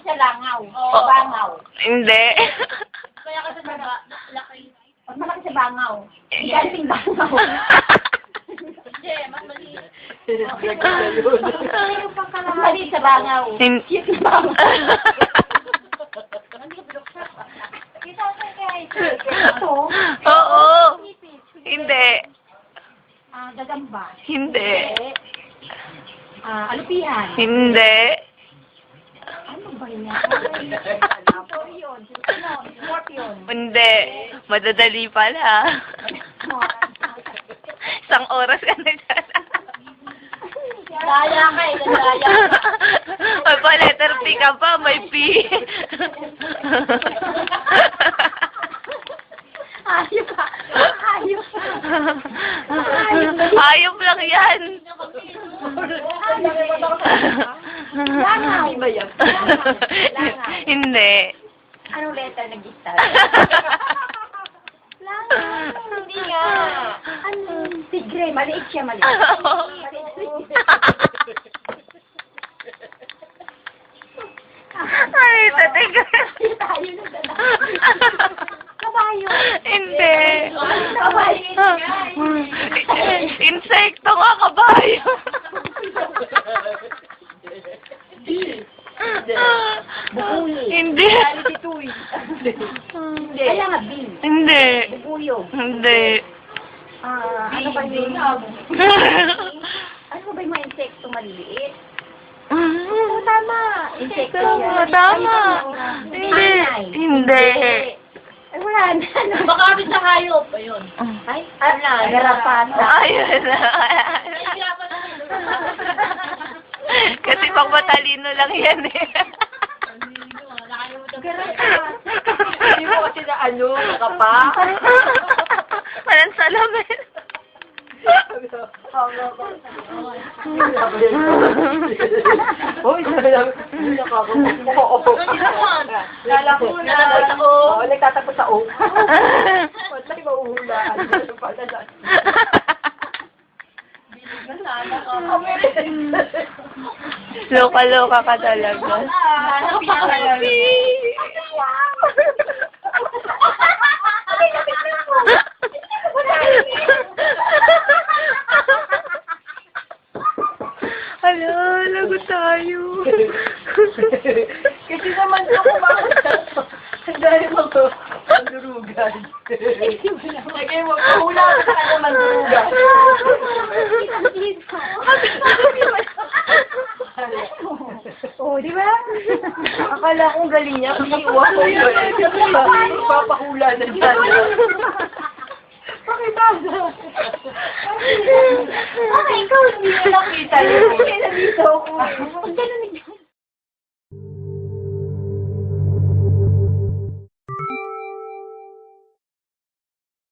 sa langaw. Sa bangaw. Hindi. Kaya kasi laki. Mas malaki sa bangaw. Hindi kasing bangaw. Hindi, mas maliit. Mas maliit sa bangaw. Hindi. Cute na bangaw. Kita ko kaya Ito. Oo. Hindi. Gagamba. Hindi. Alupihan. Hindi. Ano ba yan? Scorpion. Scorpion. Hindi. Madadali pala. Isang oras ka na dyan. Daya ka eh, daya. Ay, pa letter P ka pa, may P. Hayop pa. Hayop. Hayop lang yan. Langaw ba yan? Hindi. Anong letter nag-start? Langaw. Hindi nga. Ano? Tigre. Maliit siya, maliit. Ay, tatiga. Tayo na dala. Kabayo. Hindi. Kabayo. Insekto nga, kabayo. Bukuyi. Hindi. Hindi. Kaya nga, bin. Hindi. Bukuyog. Hindi. Ano ba yun? Ano ba yung mga insekto maliliit? Tama. Insekto yan. Tama. Hindi. Hindi. Ay, wala na. Baka kami sa hayop. Ayun. Ay, ala, garapata. Ayun na. Kasi pang matalino lang yan eh. Hindi mo kasi na ano, nakapa. Walang salamin. Hoy, sabi lang, hindi nakakapag. Lala ko na. Oo, nagtatakot sa o. Patay, mauhulaan. Loka-loka ka talaga. Hala, lagot tayo. Kasi naman ako makakita. Dahil ako, mandurugan. Lagay mo, hula ka sa kanya mandurugan. Oh, di ba? Akala kong galing niya. Kasi iwan ko yun. Papahula na dyan. Bakit ba? Bakit ikaw hindi mo nakita yun? Hindi na dito ako. Pag ganun